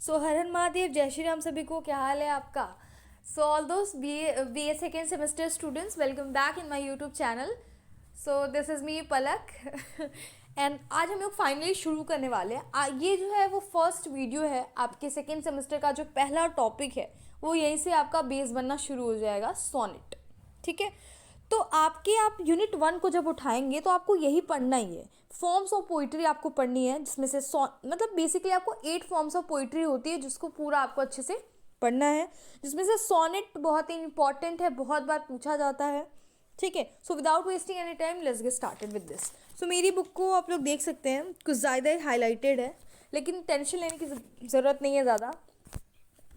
सो हर हर महादेव, जय श्री राम सभी को। क्या हाल है आपका? सो ऑल दोस्त B A second semester students, welcome back in my YouTube channel. So this is me Palak and आज हम लोग फाइनली शुरू करने वाले हैं। ये जो है वो फर्स्ट वीडियो है आपके सेकेंड सेमेस्टर का। जो पहला टॉपिक है वो यहीं से आपका बेस बनना शुरू हो जाएगा, सोनेट। ठीक है, तो आप यूनिट 1 को जब उठाएंगे तो आपको यही पढ़ना ही है। फॉर्म्स ऑफ पोइट्री आपको पढ़नी है, जिसमें से मतलब बेसिकली आपको 8 फॉर्म्स ऑफ पोइट्री होती है, जिसको पूरा आपको अच्छे से पढ़ना है, जिसमें से सोनेट बहुत ही इंपॉर्टेंट है, बहुत बार पूछा जाता है। ठीक है, so without wasting any time let's get started with this. So मेरी बुक को आप लोग देख सकते हैं, कुछ ज़्यादा ही हाईलाइटेड है, लेकिन टेंशन लेने की ज़रूरत नहीं है ज़्यादा।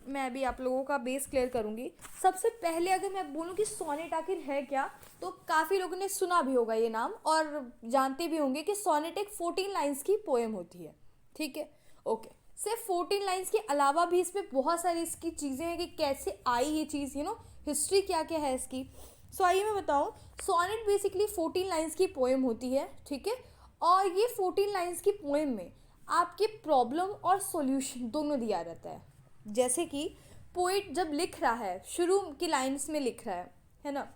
मैं अभी आप लोगों का बेस क्लियर करूंगी। सबसे पहले अगर मैं बोलूँ कि सोनेट आखिर है क्या, तो काफ़ी लोगों ने सुना भी होगा ये नाम और जानते भी होंगे कि सोनेट एक 14 लाइंस की पोएम होती है। ठीक है, ओके। सिर्फ 14 लाइंस के अलावा भी इसमें बहुत सारी इसकी चीज़ें हैं कि कैसे आई ये चीज़, हिस्ट्री क्या क्या है इसकी। सो आइए मैं बताऊँ। सोनेट बेसिकली 14 लाइंस की पोएम होती है। ठीक है, और ये 14 लाइंस की पोएम में आपके प्रॉब्लम और सॉल्यूशन दोनों दिया रहता है। जैसे कि पोइट जब लिख रहा है, शुरू की लाइंस में लिख रहा है ना,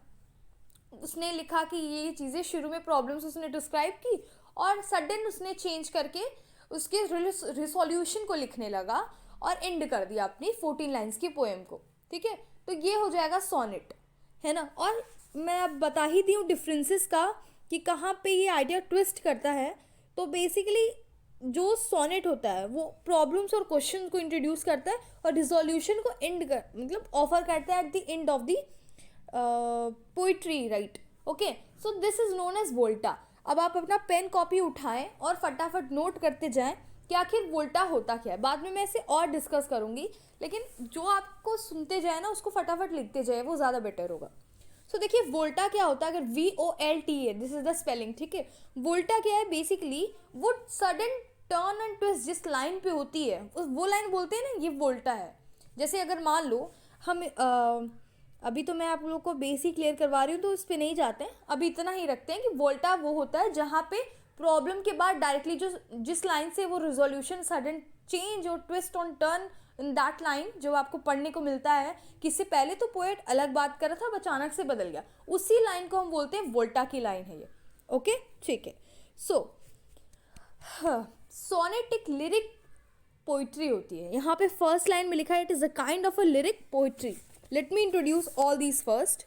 उसने लिखा कि ये चीज़ें, शुरू में प्रॉब्लम्स उसने डिस्क्राइब की और सडन उसने चेंज करके उसके रिसोल्यूशन को लिखने लगा और एंड कर दिया अपनी 14 लाइंस की पोएम को। ठीक है, तो ये हो जाएगा सोनेट, है ना। और मैं अब बता ही दी हूँ डिफरेंसेस का कि कहाँ पे ये आइडिया ट्विस्ट करता है। तो बेसिकली जो सोनेट होता है वो प्रॉब्लम्स और क्वेश्चन को इंट्रोड्यूस करता है और रिजोल्यूशन को एंड कर मतलब ऑफर करता है at the end of the poetry, right. Okay, so this is known as volta. अब आप अपना पेन कॉपी उठाएं और फटाफट नोट करते जाएं कि आखिर वोल्टा होता क्या है। बाद में मैं इसे और डिस्कस करूंगी, लेकिन जो आपको सुनते जाए ना उसको फटाफट लिखते जाए, वो ज़्यादा बेटर होगा। सो देखिए वोल्टा क्या होता है। अगर VOLTA, this is the spelling. ठीक है, वोल्टा क्या है, बेसिकली वो सडन टर्न एंड ट्विस्ट जिस लाइन पे होती है वो लाइन बोलते हैं ना, ये वोल्टा है। जैसे अगर मान लो हम अभी तो मैं आप लोगों को बेसिक क्लियर करवा रही हूँ तो इस पर नहीं जाते हैं, अभी इतना ही रखते हैं कि वोल्टा वो होता है जहाँ पे प्रॉब्लम के बाद डायरेक्टली जो जिस लाइन से वो रिजोल्यूशन सडन चेंज और twist on turn in that line जो आपको पढ़ने को मिलता है कि इससे पहले तो पोएट अलग बात कर रहा था, अचानक से बदल गया, उसी लाइन को हम बोलते हैं वोल्टा की लाइन है ये। ओके, ठीक है। सो सोनेट एक लिरिक पोइट्री होती है। यहाँ पे फर्स्ट लाइन में लिखा है it is a kind of a lyric poetry. Let me introduce all these first.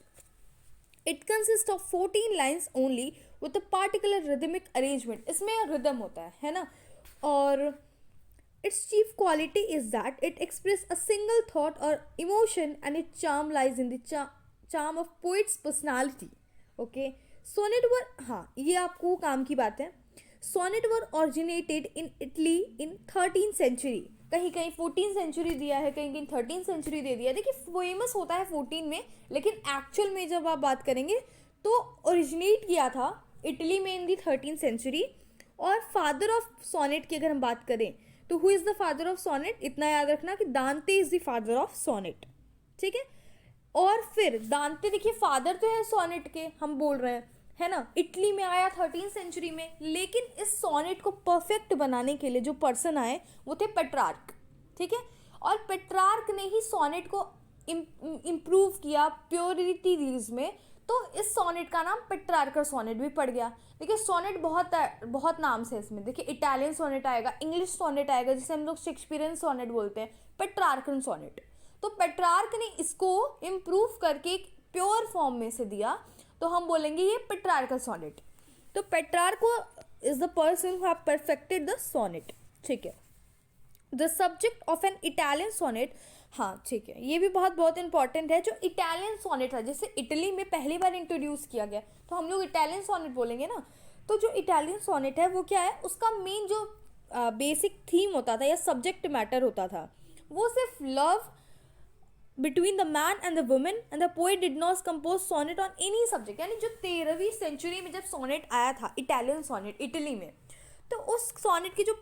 It consist of 14 lines only with a particular rhythmic arrangement. इसमें रिदम होता है ना। और its chief quality is that it expresses a single thought or emotion, and its charm lies in the charm of poet's personality. Okay, sonnet were, हाँ ये आपको काम की बात है। sonnet were originated in Italy in 13th century। कहीं कहीं 14th century दिया है, कहीं कहीं 13th सेंचुरी दे दिया है। देखिए फेमस होता है 14 में, लेकिन एक्चुअल में जब आप बात करेंगे तो ओरिजिनेट किया था इटली में इन दी 13th सेंचुरी। और फादर ऑफ सोनेट की अगर हम बात करें तो who is the father of sonnet, इतना याद रखना कि Dante is the father of sonnet. ठीक है, और फिर दांते देखिए फादर तो है सोनेट के, हम बोल रहे हैं, है ना। इटली में आया 13th सेंचुरी में, लेकिन इस सोनेट को परफेक्ट बनाने के लिए जो पर्सन आए वो थे पेट्रार्क। ठीक है, और पेट्रार्क ने ही सोनेट को इम्प्रूव किया प्योरिटीज में, तो इस सोनेट का नाम पेट्रार्कर सोनेट भी पड़ गया। देखिए सोनेट बहुत नाम से इसमें, देखिए इटालियन सोनेट आएगा, इंग्लिश सोनेट आएगा जिसे हम लोग शेक्सपियरियन सोनेट बोलते हैं, पेट्रार्कन सोनेट। तो पेट्रार्क ने इसको इम्प्रूव करके एक प्योर फॉर्म में से दिया, तो हम बोलेंगे ये पेट्रार्कल सोनेट। तो Petrarch is the person who have perfected the sonnet. ठीक है, the subject of an Italian sonnet. हाँ ठीक है, ये भी बहुत इंपॉर्टेंट है। जो इटालियन सोनेट है, जैसे इटली में पहली बार इंट्रोड्यूस किया गया तो हम लोग इटालियन सोनेट बोलेंगे ना। तो जो इटालियन सोनेट है वो क्या है, उसका मेन जो बेसिक थीम होता था या सब्जेक्ट मैटर होता था वो सिर्फ love between the man and the women, and the poet did not compose sonnet on any subject. यानी जो 13वीं सेंचुरी में जब सोनेट आया था, इटालियन सोनेट इटली में, तो उस सोनेट की जो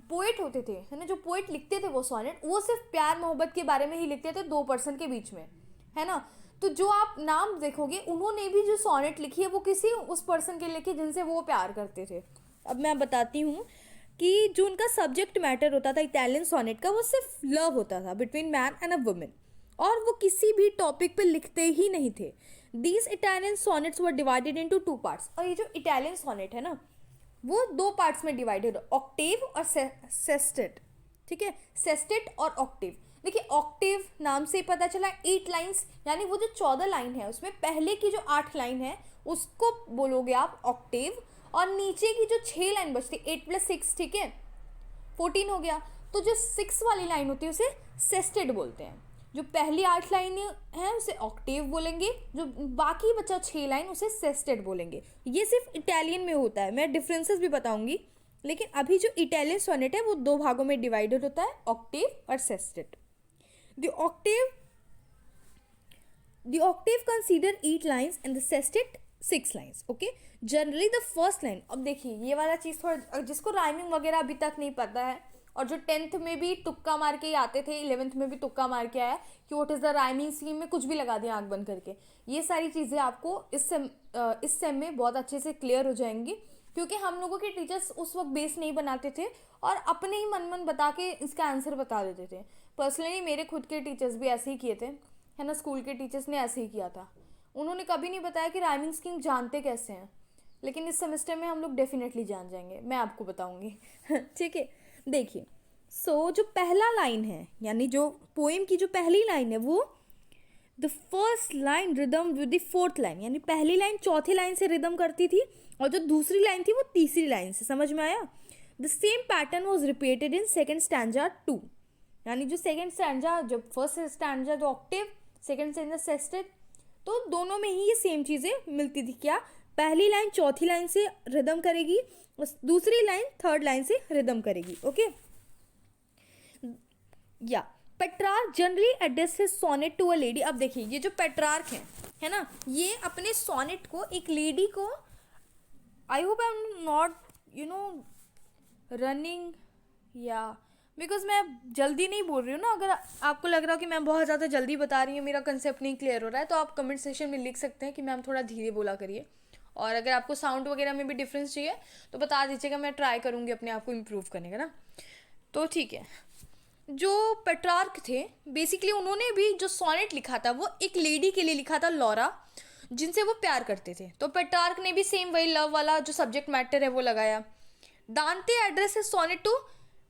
पोएट होते थे, है ना, जो पोएट लिखते थे वो सोनेट, वो सिर्फ प्यार मोहब्बत के बारे में ही लिखते थे, दो पर्सन के बीच में, है ना। तो जो आप नाम देखोगे उन्होंने भी जो सोनेट लिखी है वो किसी उस पर्सन के लिखी जिनसे वो प्यार करते थे। अब मैं बताती हूँ। कि जो उनका सब्जेक्ट मैटर होता था इटालियन सोनेट का वो सिर्फ लव होता था between man and a women, और वो किसी भी टॉपिक पे लिखते ही नहीं थे. These Italian sonnets were divided into 2 parts. और ये जो इटालियन सोनेट है ना वो 2 पार्ट्स में डिवाइडेड, ऑक्टेव और सेस्टेट. ठीक है, सेस्टेट और ऑक्टेव. देखिए ऑक्टेव नाम से ही पता चला 8 लाइन्स, यानी वो जो 14 लाइन है उसमें पहले की जो 8 लाइन है उसको बोलोगे आप ऑक्टेव, और नीचे की जो 6 लाइन बचती 8 + 6, ठीक है 14 हो गया. तो जो 6 वाली लाइन होती है उसे सेस्टेट बोलते हैं. जो पहली 8 लाइन है उसे ऑक्टेव बोलेंगे, जो बाकी बचा 6 लाइन उसे सेस्टेट बोलेंगे. ये सिर्फ इटालियन में होता है, मैं डिफरेंसेस भी बताऊंगी. लेकिन अभी जो इटालियन सोनेट है वो 2 भागों में डिवाइडेड होता है, ऑक्टेव और sestet. The octave consider 8 lines and the sestet 6 lines. Okay, generally the first line. अब देखिए ये वाला चीज़ थोड़ा, जिसको राइमिंग वगैरह अभी तक नहीं पता है और जो 10th में भी तुक्का मार के ही आते थे, 11th में भी तुक्का मार के आया कि what is the rhyming scheme में कुछ भी लगा दिया आँख बंद करके, ये सारी चीज़ें आपको इस सेम में बहुत अच्छे से क्लियर हो जाएंगी, क्योंकि हम लोगों के टीचर्स उस वक्त बेस नहीं बनाते थे और अपने ही मन बता के इसका आंसर बता देते थे. पर्सनली मेरे खुद के टीचर्स भी ऐसे ही किए थे, है ना, स्कूल के टीचर्स ने ऐसे ही किया था. उन्होंने कभी नहीं बताया कि राइमिंग स्कीम जानते कैसे हैं, लेकिन इस सेमेस्टर में हम लोग डेफिनेटली जान जाएंगे, मैं आपको बताऊंगी. ठीक है, देखिए जो पहला लाइन है, यानी जो पोएम की जो पहली लाइन है वो the first line rhythm with the fourth line, यानी पहली लाइन चौथी लाइन से रिदम करती थी और जो दूसरी लाइन थी वो तीसरी लाइन से. समझ में आया? The same pattern was repeated in second stanza 2, यानी जो सेकेंड स्टैंजा, जो फर्स्ट स्टैंजा जो ऑक्टेव, सेकेंड स्टैंजा सेस्टेट, तो दोनों में ही ये सेम चीज़ें मिलती थी. क्या? पहली लाइन चौथी लाइन से रिदम करेगी और दूसरी लाइन थर्ड लाइन से रिदम करेगी. ओके, या Petrarch generally address his sonnet to a lady. अब देखिए ये जो पेट्रार्क है ना, ये अपने सोनेट को एक लेडी को, I hope I am not running या बिकॉज मैं जल्दी नहीं बोल रही हूँ ना. अगर आपको लग रहा हो कि मैं बहुत ज़्यादा जल्दी बता रही हूँ, मेरा कंसेप्ट नहीं क्लियर हो रहा है, तो आप कमेंट सेक्शन में लिख सकते हैं कि मैम थोड़ा धीरे बोला करिए. और अगर आपको साउंड वगैरह में भी डिफरेंस चाहिए तो बता दीजिएगा, मैं ट्राई करूँगी अपने आप को इम्प्रूव करने का ना. तो ठीक है, जो पेट्रार्क थे बेसिकली उन्होंने भी जो सोनेट लिखा था वो एक लेडी के लिए लिखा था, लॉरा, जिनसे वो प्यार करते थे. तो पेट्रार्क ने भी सेम वही लव वाला जो सब्जेक्ट मैटर है वो लगाया. दांते एड्रेस है सोनेट टू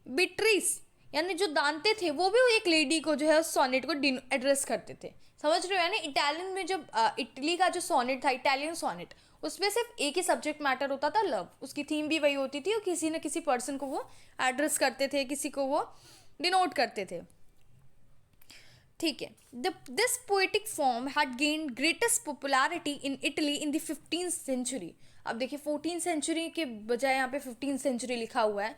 बिट्रीस, यानी जो दांते थे वो भी एक लेडी को जो है सोनेट को एड्रेस करते थे. समझ रहे हो? यानी इटालियन में जब इटली का जो सोनेट था, इटालियन सोनेट, उसमें सिर्फ एक ही सब्जेक्ट मैटर होता था, लव. उसकी थीम भी वही होती थी और किसी न किसी पर्सन को वो एड्रेस करते थे, किसी को वो डिनोट करते थे. ठीक है, this poetic form had gained greatest popularity in Italy in the 15th century. अब देखिए 14th सेंचुरी के बजाय यहाँ पे 15th सेंचुरी लिखा हुआ है,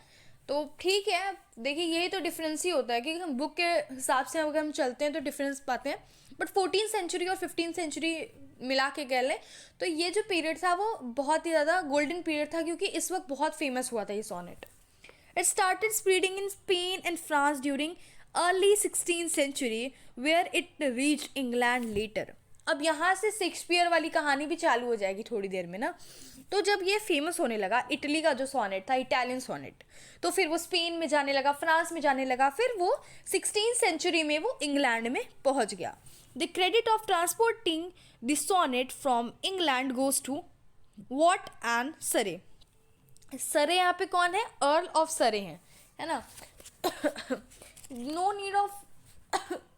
तो ठीक है. देखिए यही तो डिफरेंस ही होता है कि हम बुक के हिसाब से अगर हम चलते हैं तो डिफरेंस पाते हैं, बट 14th सेंचुरी और 15th सेंचुरी मिला के कह लें तो ये जो पीरियड था वो बहुत ही ज़्यादा गोल्डन पीरियड था, क्योंकि इस वक्त बहुत फेमस हुआ था ये sonnet. It started spreading in Spain and France during early 16th century, where it reached England later. अब यहाँ से शेक्सपियर वाली कहानी भी चालू हो जाएगी थोड़ी देर में ना. तो जब ये फेमस होने लगा इटली का जो सोनेट था, इटालियन सोनेट, तो फिर वो स्पेन में जाने लगा, फ्रांस में जाने लगा, फिर वो 16th सेंचुरी में वो इंग्लैंड में पहुँच गया. The credit of transporting the sonnet from England goes to Wyatt and Surrey. Surrey यहाँ पे कौन है? अर्ल ऑफ सरे हैं, है ना. No need of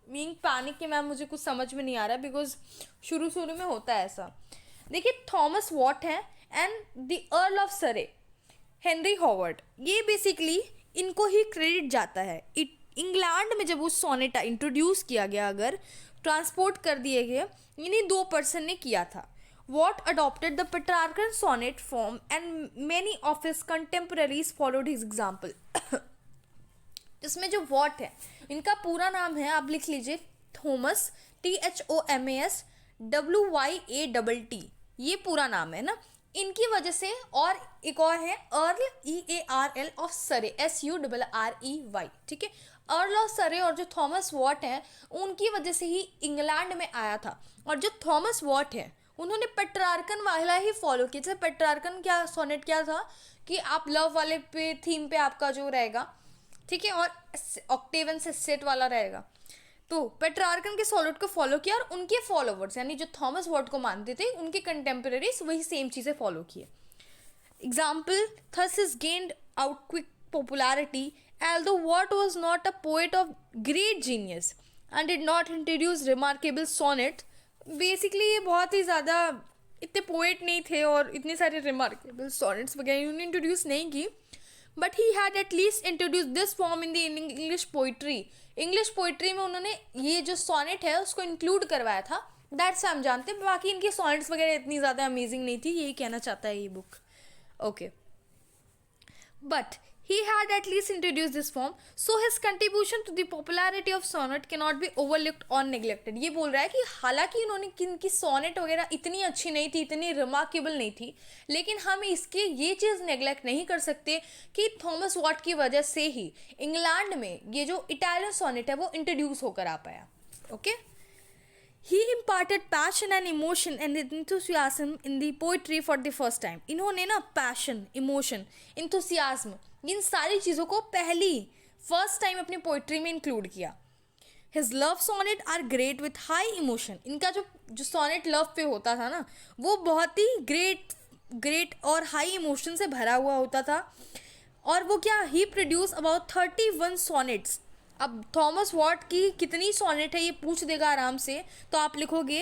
being panic कि मैम मुझे कुछ समझ में नहीं आ रहा, बिकॉज शुरू में होता है ऐसा. देखिए थॉमस वॉट है एंड द अर्ल ऑफ सरे हेनरी हॉवर्ड, ये बेसिकली इनको ही क्रेडिट जाता है. इंग्लैंड में जब वो सोनेटा इंट्रोड्यूस किया गया, अगर ट्रांसपोर्ट कर दिए गए, इन्हीं 2 पर्सन ने किया था. Watt adopted the Petrarchan sonnet form and many of his contemporaries followed his example. इसमें जो वॉट है, इनका पूरा नाम है, आप लिख लीजिए, थॉमस, THOMAS ये पूरा नाम है ना. इनकी वजह से, और एक और है अर्ल, EARL ऑफ सरे, SURREY. ठीक है, अर्ल ऑफ सरे और जो थॉमस वॉट है उनकी वजह से ही इंग्लैंड में आया था. और जो थॉमस वॉट है उन्होंने पेट्रार्कन वाला ही फॉलो किया। जैसे पेट्रार्कन क्या सोनेट क्या था कि आप लव वाले पे थीम पे आपका जो रहेगा, ठीक है, और ऑक्टेवन से सेट वाला रहेगा। तो पेट्रार्कन के सोनेट को फॉलो किया और उनके फॉलोवर्स यानी जो थॉमस वॉट को मानते थे उनके कंटेम्प्रेरीज वही सेम चीज़ें फॉलो किए। Example, thus is gained out quick popularity, although Watt was not a poet of great genius and did not introduce remarkable sonnet. Basically ये बहुत ही ज़्यादा इतने पोएट नहीं थे और इतने सारे रिमार्केबल सॉनेट्स वगैरह इन्होंने इंट्रोड्यूस नहीं की, but he had at least introduce this form in the English poetry. English poetry में उन्होंने ये जो सॉनेट है उसको इंक्लूड करवाया था। दैट्स हम जानते हैं, बाकी इनकी सॉनेट्स वगैरह इतनी ज़्यादा अमेजिंग नहीं थी, यही कहना चाहता है ये book. Okay, but he had at least introduced this form, so his contribution to the popularity of sonnet cannot be overlooked or neglected। ये बोल रहा है कि हालांकि इन्होंने किनकी सोनेट वगैरह इतनी अच्छी नहीं थी, इतनी रिमार्केबल नहीं थी, लेकिन हम इसके ये चीज़ नेग्लेक्ट नहीं कर सकते कि थॉमस वॉट की वजह से ही इंग्लैंड में ये जो इटालियन सोनेट है वो इंट्रोड्यूस होकर आ पाया। Okay, He imparted passion and emotion and enthusiasm in the poetry for the first time। इन्होंने ना passion, emotion, enthusiasm इन सारी चीज़ों को फर्स्ट टाइम अपनी पोइट्री में इंक्लूड किया। His love sonnet are great with high emotion। इनका जो सोनेट लव पे होता था ना वो बहुत ही ग्रेट और हाई इमोशन से भरा हुआ होता था। और वो क्या, ही प्रोड्यूस अबाउट 31 सॉनेट्स। अब थॉमस वॉट की कितनी सोनेट है ये पूछ देगा आराम से, तो आप लिखोगे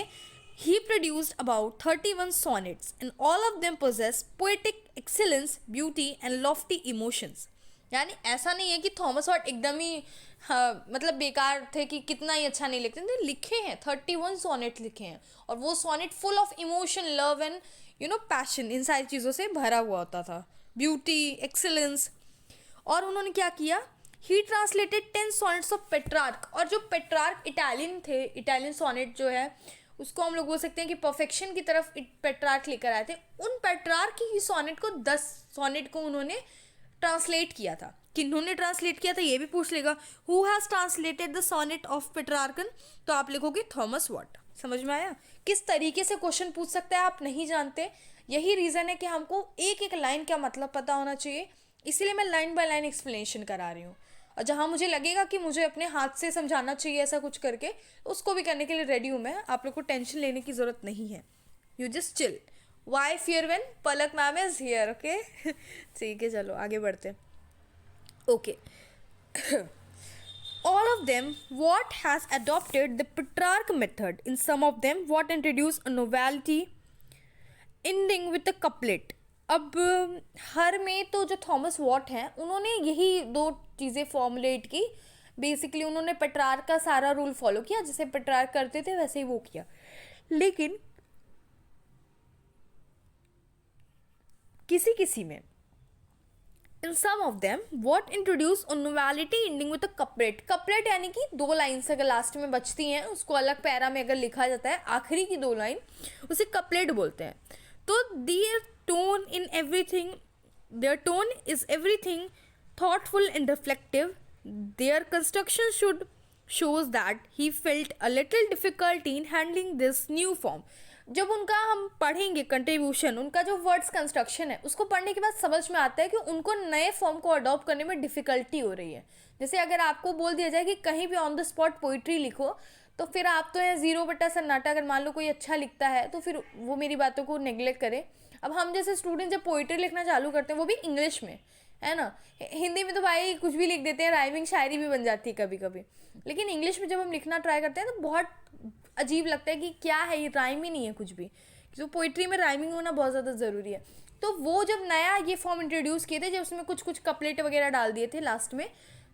he produced about 31 sonnets and all of them possess poetic excellence, beauty and lofty emotions. यानी ऐसा नहीं है कि थॉमस वॉट एकदम ही मतलब बेकार थे कि कितना ही अच्छा नहीं लिखते थे, लिखे हैं 31 सॉनेट लिखे हैं, और वो sonnet full of emotion, love and passion, इन सारी चीज़ों से भरा हुआ होता था, ब्यूटी, एक्सीलेंस। और उन्होंने क्या किया, ही ट्रांसलेटेड 10 सॉनेट्स ऑफ पेट्रार्क। और जो पेट्रार्क इटालियन थे, इटालियन सॉनेट जो है उसको हम लोग बोल सकते हैं कि परफेक्शन की तरफ पेट्रार्क लेकर आए थे। उन पेट्रार्क की सॉनेट को 10 सॉनेट को उन्होंने ट्रांसलेट किया था। किन्होंने ट्रांसलेट किया था ये भी पूछ लेगा, who has translated the sonnet of Petrarchan, तो आप लिखोगे थॉमस वॉट। समझ में आया किस तरीके से क्वेश्चन पूछ सकता है, आप नहीं जानते। यही रीज़न है कि हमको एक एक लाइन का मतलब पता होना चाहिए, इसीलिए मैं लाइन बाय लाइन एक्सप्लेनेशन करा रही हूँ। और जहाँ मुझे लगेगा कि मुझे अपने हाथ से समझाना चाहिए ऐसा कुछ करके, उसको भी करने के लिए रेडी हूँ मैं। आप लोग को टेंशन लेने की ज़रूरत नहीं है, you just chill. Why fear when Palak ma'am is here. Okay, ठीक है, चलो आगे बढ़ते। Okay, all of them what has adopted the Petrarch method। in some of them what introduced a novelty ending with a couplet। अब हर में तो जो Thomas what हैं उन्होंने यही दो चीज़ें फॉर्मुलेट की। बेसिकली उन्होंने पेट्रार्क का सारा रूल फॉलो किया, जैसे पेट्रार्क करते थे वैसे ही वो किया। लेकिन किसी किसी में in some of them what introduce novelty ending with a couplet. Couplet यानी कि 2 लाइन्स अगर लास्ट में बचती हैं उसको अलग पैरा में अगर लिखा जाता है, आखिरी की 2 लाइन उसे कपलेट बोलते हैं। तो there tone in everything, their tone is everything thoughtful and reflective। their construction shows that he felt a little difficulty in handling this new form। जब उनका हम पढ़ेंगे कंट्रीब्यूशन, उनका जो वर्ड्स कंस्ट्रक्शन है उसको पढ़ने के बाद समझ में आता है कि उनको नए फॉर्म को अडॉप्ट करने में डिफ़िकल्टी हो रही है। जैसे अगर आपको बोल दिया जाए कि कहीं भी ऑन द स्पॉट पोइट्री लिखो, तो फिर आप तो है 0 सन्नाटा। अगर मान लो कोई अच्छा लिखता है तो फिर वो मेरी बातों को नेग्लेक्ट करे। अब हम जैसे स्टूडेंट जब पोइट्री लिखना चालू करते हैं वो भी इंग्लिश में, है ना, हिंदी में तो भाई कुछ भी लिख देते हैं, राइमिंग शायरी भी बन जाती है कभी कभी, लेकिन इंग्लिश में जब हम लिखना ट्राई करते हैं तो बहुत अजीब लगता है कि क्या है ये, राइम ही नहीं है कुछ भी। तो पोइट्री में राइमिंग होना बहुत ज़्यादा ज़रूरी है। तो वो जब नया ये फॉर्म इंट्रोड्यूस किए थे, जब उसमें कुछ कपलेट वगैरह डाल दिए थे लास्ट में,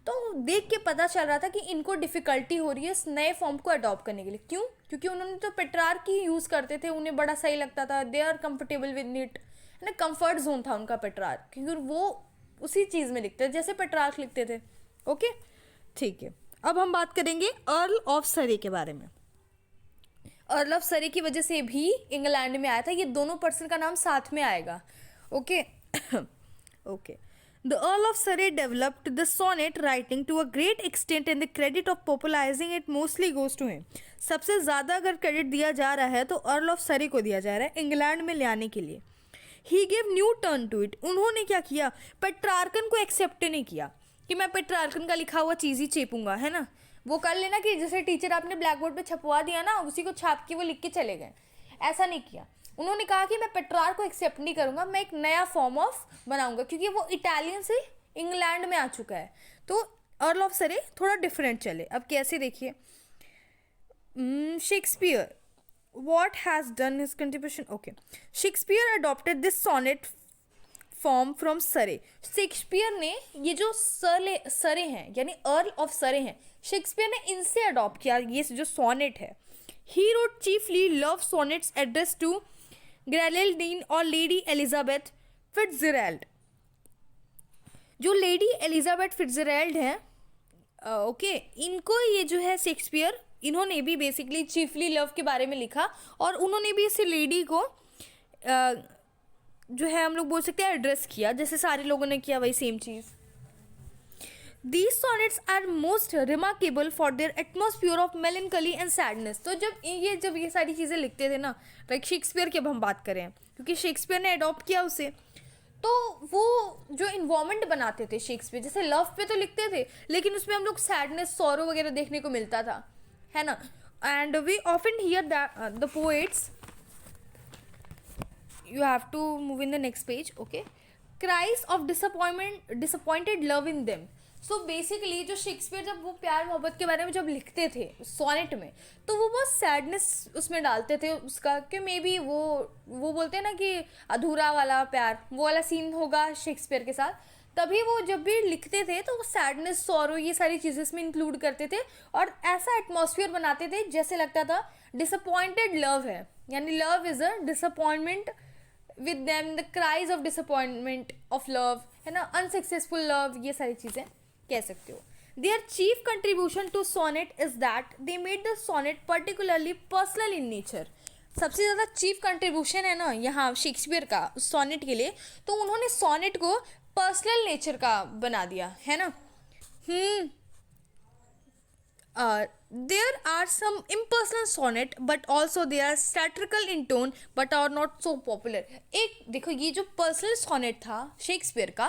तो देख के पता चल रहा था कि इनको डिफ़िकल्टी हो रही है इस नए फॉर्म को अडॉप्ट करने के लिए। क्यों? क्योंकि उन्होंने तो पेट्रार्क ही यूज़ करते थे, उन्हें बड़ा सही लगता था, they are comfortable with it, है ना, कंफर्ट जोन था उनका पेट्रार्क, क्योंकि वो उसी चीज़ में लिखते थे जैसे पेट्रार्क लिखते थे। ओके, ठीक है। अब हम बात करेंगे अर्ल ऑफ सरे के बारे में। अर्ल ऑफ सरे की वजह से भी इंग्लैंड में आया था, ये दोनों पर्सन का नाम साथ में आएगा। Okay okay, The Earl of Surrey developed the sonnet writing to a great extent and the credit of popularizing it mostly goes to him. सबसे ज़्यादा अगर क्रेडिट दिया जा रहा है तो अर्ल ऑफ सरी को दिया जा रहा है इंग्लैंड में ले आने के लिए. He give new turn to it. उन्होंने क्या किया, पेट्रार्कन को एक्सेप्ट नहीं किया कि मैं पेट्रार्कन का लिखा हुआ चीज़ ही चेपूंगा, है ना. वो कर लेना कि जैसे टीचर आपने ब्लैक बोर्ड पे छपवा दिया ना, उसी को छाप के वो लिख के चले गए, ऐसा नहीं किया. उन्होंने कहा कि मैं पेट्रार्क को एक्सेप्ट नहीं करूंगा, मैं एक नया फॉर्म ऑफ बनाऊंगा, क्योंकि वो इटालियन से इंग्लैंड में आ चुका है. तो अर्ल ऑफ सरे थोड़ा डिफरेंट चले. अब कैसे देखिए, Shakespeare what has done his contribution. Okay, Shakespeare adopted this sonnet form from Surrey. Shakespeare ने ये जो सरे हैं यानी अर्ल ऑफ सरे हैं, शेक्सपियर ने इनसे अडॉप्ट किया ये जो सोनेट है. He wrote chiefly love sonnets addressed to Geraldine और लेडी एलिजाबेथ फिट्जजेराल्ड. जो लेडी एलिजाबेथ फिट्जजेराल्ड हैं, ओके, इनको ये जो है शेक्सपियर, इन्होंने भी बेसिकली चीफली लव के बारे में लिखा और उन्होंने भी इस लेडी को जो है हम लोग बोल सकते हैं एड्रेस किया, जैसे सारे लोगों ने किया वही same cheese. These sonnets are most remarkable for their atmosphere of melancholy and sadness. तो जब ये सारी चीज़ें लिखते थे ना, लाइक शेक्सपियर की अब हम बात करें, क्योंकि शेक्सपियर ने अडॉप्ट किया उसे, तो वो जो इन्वायरमेंट बनाते थे शेक्सपियर, जैसे लव पे तो लिखते थे लेकिन उसमें हम लोग सैडनेस, सॉरो वगैरह देखने को मिलता था, है ना. And we often hear that the poets, you have to move in the next page, okay, cries of disappointed love in them. So basically जो शेक्सपियर जब वो प्यार मोहब्बत के बारे में जब लिखते थे सोनेट में, तो वो बहुत सैडनेस उसमें डालते थे उसका, कि मे बी वो बोलते हैं ना कि अधूरा वाला प्यार, वो वाला सीन होगा शेक्सपियर के साथ. तभी वो जब भी लिखते थे तो वो सैडनेस, सॉरो, ये सारी चीज़ें इसमें इंक्लूड करते थे और ऐसा एटमॉस्फेयर बनाते थे जैसे लगता था डिसअपॉइंटेड लव है, यानी love is a disappointment with them, the cries of disappointment of love, है ना, अनसक्सेसफुल लव, ये सारी चीज़ें कह सकते हो. Their chief contribution to sonnet is that they made the sonnet particularly personal in nature. सबसे ज़्यादा चीफ कंट्रीब्यूशन है ना यहाँ शेक्सपियर का सोनेट के लिए, तो उन्होंने सोनेट को पर्सनल नेचर का बना दिया, है ना. There are some impersonal sonnet but also they are satirical in tone but are not so popular. एक देखो, ये जो पर्सनल सोनेट था शेक्सपियर का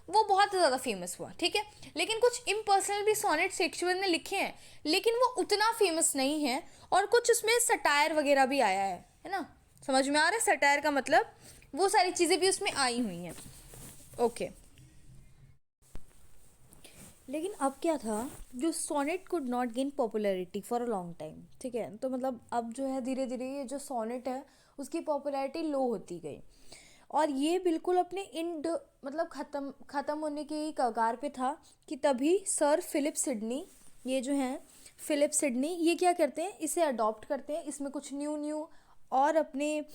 वो बहुत ज़्यादा फेमस हुआ, ठीक है, लेकिन कुछ इम्पर्सनल भी सोनेट शेक्सपियर ने लिखे हैं लेकिन वो उतना फेमस नहीं है, और कुछ उसमें सटायर वगैरह भी आया है ना. समझ में आ रहा है सटायर का मतलब, वो सारी चीज़ें भी उसमें आई हुई हैं. ओके, लेकिन अब क्या था, जो sonnet could not gain popularity for a long time, ठीक है. तो मतलब अब जो है धीरे धीरे ये जो सोनेट है उसकी पॉपुलैरिटी लो होती गई और ये बिल्कुल अपने मतलब ख़त्म होने के कगार पे था कि तभी सर फिलिप सिडनी, ये जो हैं फिलिप सिडनी, ये क्या करते हैं, इसे अडॉप्ट करते हैं, इसमें कुछ न्यू और अपने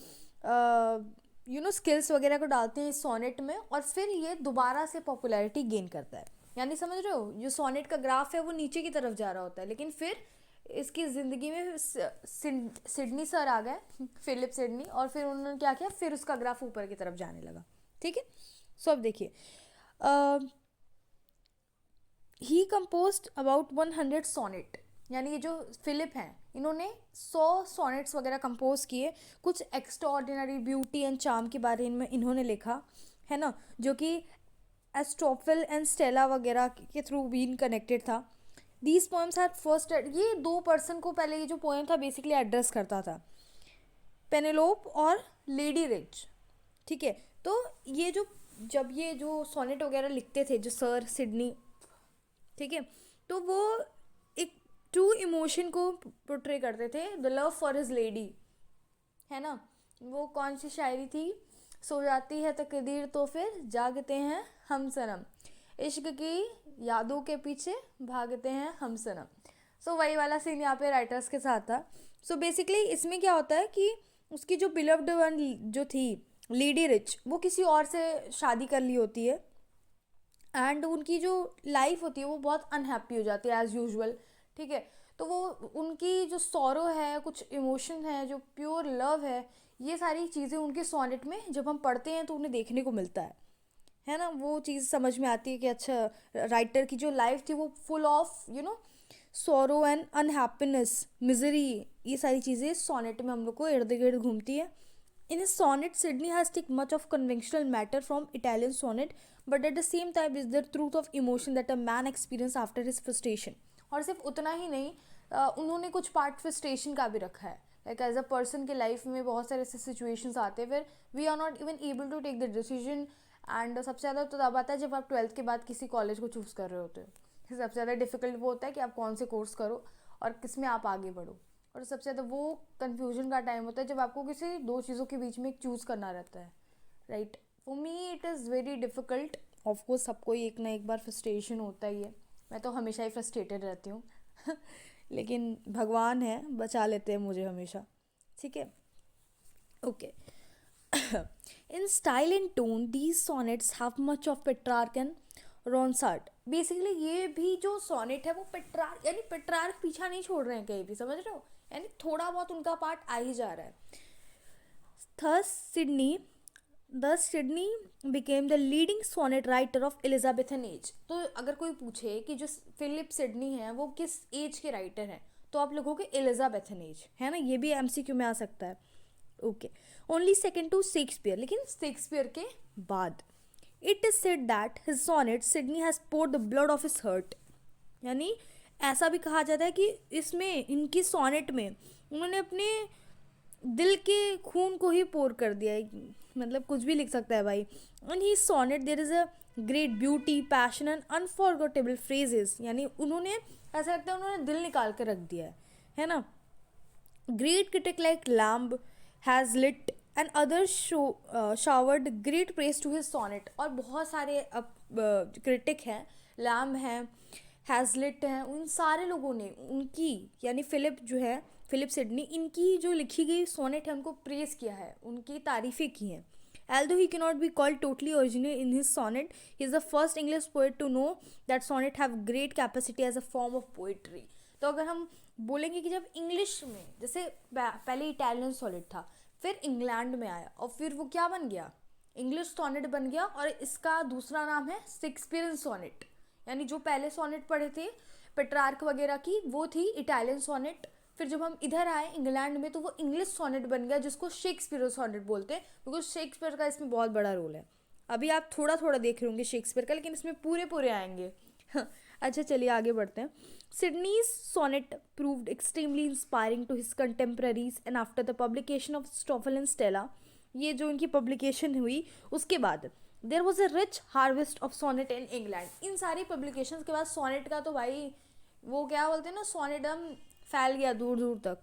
स्किल्स वगैरह को डालते हैं इस सोनेट में, और फिर ये दोबारा से पॉपुलैरिटी गेन करता है. यानी समझ रहे हो, जो सोनेट का ग्राफ है वो नीचे की तरफ जा रहा होता है, लेकिन फिर इसकी ज़िंदगी में सिडनी सर आ गए, फिलिप सिडनी, और फिर उन्होंने क्या किया, फिर उसका ग्राफ ऊपर की तरफ जाने लगा, ठीक है. सो अब देखिए, ही कंपोज्ड अबाउट 100 सोनेट, यानी ये जो फिलिप हैं इन्होंने 100 सोनेट्स वगैरह कंपोज किए. कुछ एक्स्ट्राऑर्डिनरी ब्यूटी एंड चार्म के बारे में इन्होंने लिखा, है ना, जो कि एस्टोफिल एंड स्टेला वगैरह के थ्रू बीन कनेक्टेड था. दीज पोएम्स आर फर्स्ट, ये दो पर्सन को पहले ये जो पोएम था बेसिकली एड्रेस करता था, पेनेलोप और लेडी रिच, ठीक है. तो ये जब ये जो सोनेट वगैरह लिखते थे जो सर सिडनी, ठीक है, तो वो एक ट्रू इमोशन को पोर्ट्रे करते थे, the love for his lady, है ना. वो कौन सी शायरी थी, सो जाती है तकदीर तो फिर जागते हैं हम सनम, इश्क की यादों के पीछे भागते हैं हम सनम. सो वही वाला सीन यहाँ पे राइटर्स के साथ था. सो बेसिकली इसमें क्या होता है कि उसकी जो बिलव्ड वन जो थी लेडी रिच, वो किसी और से शादी कर ली होती है एंड उनकी जो लाइफ होती है वो बहुत अनहैप्पी हो जाती है एज़ यूजुअल, ठीक है. तो वो उनकी जो सॉरो है, कुछ इमोशन है, जो प्योर लव है, ये सारी चीज़ें उनके सोनेट में जब हम पढ़ते हैं तो उन्हें देखने को मिलता है, है ना, वो चीज़ समझ में आती है कि अच्छा राइटर की जो लाइफ थी वो full of sorrow and unhappiness, misery, ये सारी चीज़ें सोनेट में हम लोग को इर्द गिर्द घूमती है. In his sonnet, Sidney has taken much of conventional matter from Italian sonnet, but at the same time is the truth of emotion that a man experiences after his frustration. और सिर्फ उतना ही नहीं, उन्होंने कुछ पार्ट फ्रस्ट्रेशन का भी रखा है. लाइक एज अ पर्सन के लाइफ में बहुत सारे ऐसे सिचुएशंस आते हैं फिर we are not even able to take the decision. And सबसे ज़्यादा तो तब आता है जब आप 12th के बाद किसी कॉलेज को चूज़ कर रहे होते हो. सबसे ज़्यादा डिफिकल्ट वो होता है कि आप कौन से कोर्स करो और किस में आप आगे बढ़ो. और सबसे ज़्यादा वो कन्फ्यूजन का टाइम होता है जब आपको किसी दो चीज़ों के बीच में एक चूज़ करना रहता है. Right, for me it is very difficult. Of course सबको एक ना एक बार फ्रस्ट्रेशन होता ही है. मैं तो हमेशा ही फ्रस्ट्रेटेड रहती हूँ लेकिन भगवान है, बचा लेते हैं मुझे हमेशा. ठीक है, okay. In style and tone, these sonnets have much of Petrarch and Ronsard. Basically ये भी जो सोनेट है वो पेट्रार्क, यानी पेट्रार्क पीछा नहीं छोड़ रहे हैं कहीं भी, समझ रहे हो, यानी थोड़ा बहुत उनका पार्ट आ ही जा रहा है. Thus Sidney became the leading sonnet writer of Elizabethan age. तो अगर कोई पूछे कि जो फिलिप सिडनी है वो किस एज के राइटर हैं, तो आप लोगोगे एलिजाबेथन एज, है ना, ये भी एमसीक्यू में आ सकता है. Okay, only second to Shakespeare, लेकिन शेक्सपियर के बाद. It is said that his sonnet Sidney has poured the blood of his heart. यानी ऐसा भी कहा जाता है कि इसमें, इनकी सॉनेट में उन्होंने अपने दिल के खून को ही पोर कर दिया है. मतलब कुछ भी लिख सकता है भाई. And he sonnet there is a great beauty, passion and unforgettable phrases. यानी उन्होंने, ऐसा लगता है उन्होंने दिल निकाल कर रख दिया है ना. Great critic like Lamb, Hazlitt and other showered great praise to his sonnet. और बहुत सारे क्रिटिक हैं, लैम्ब हैं, हैजलिट हैं, उन सारे लोगों ने उनकी, यानी फिलिप सिडनी, इनकी जो लिखी गई सोनेट है उनको प्रेज किया है, उनकी तारीफ़ें की हैं. Although he cannot be called totally original in his sonnet, he is the first English poet to know that sonnet have great capacity as a form of poetry. तो अगर हम बोलेंगे कि जब इंग्लिश में, जैसे पहले इटालियन सोनेट था, फिर इंग्लैंड में आया और फिर वो क्या बन गया, इंग्लिश सोनेट बन गया, और इसका दूसरा नाम है शेक्सपियरन सोनेट. यानी जो पहले सोनेट पढ़े थे पेट्रार्क वगैरह की, वो थी इटालियन सोनेट. फिर जब हम इधर आए इंग्लैंड में तो वो इंग्लिश सोनेट बन गया, जिसको शेक्सपियर सोनेट बोलते हैं, बिकॉज शेक्सपियर का इसमें बहुत बड़ा रोल है. अभी आप थोड़ा थोड़ा देख रहे होंगे शेक्सपियर का, लेकिन इसमें पूरे पूरे आएंगे. अच्छा चलिए आगे बढ़ते हैं. Sidney's sonnet proved extremely inspiring to his contemporaries and after the publication of Astrophel and Stella, ये जो इनकी पब्लिकेशन हुई उसके बाद, there was a rich harvest of sonnet in England. इन सारी पब्लिकेशन के बाद सोनेट का तो भाई वो क्या बोलते हैं ना, सोनेटम फैल गया दूर दूर तक.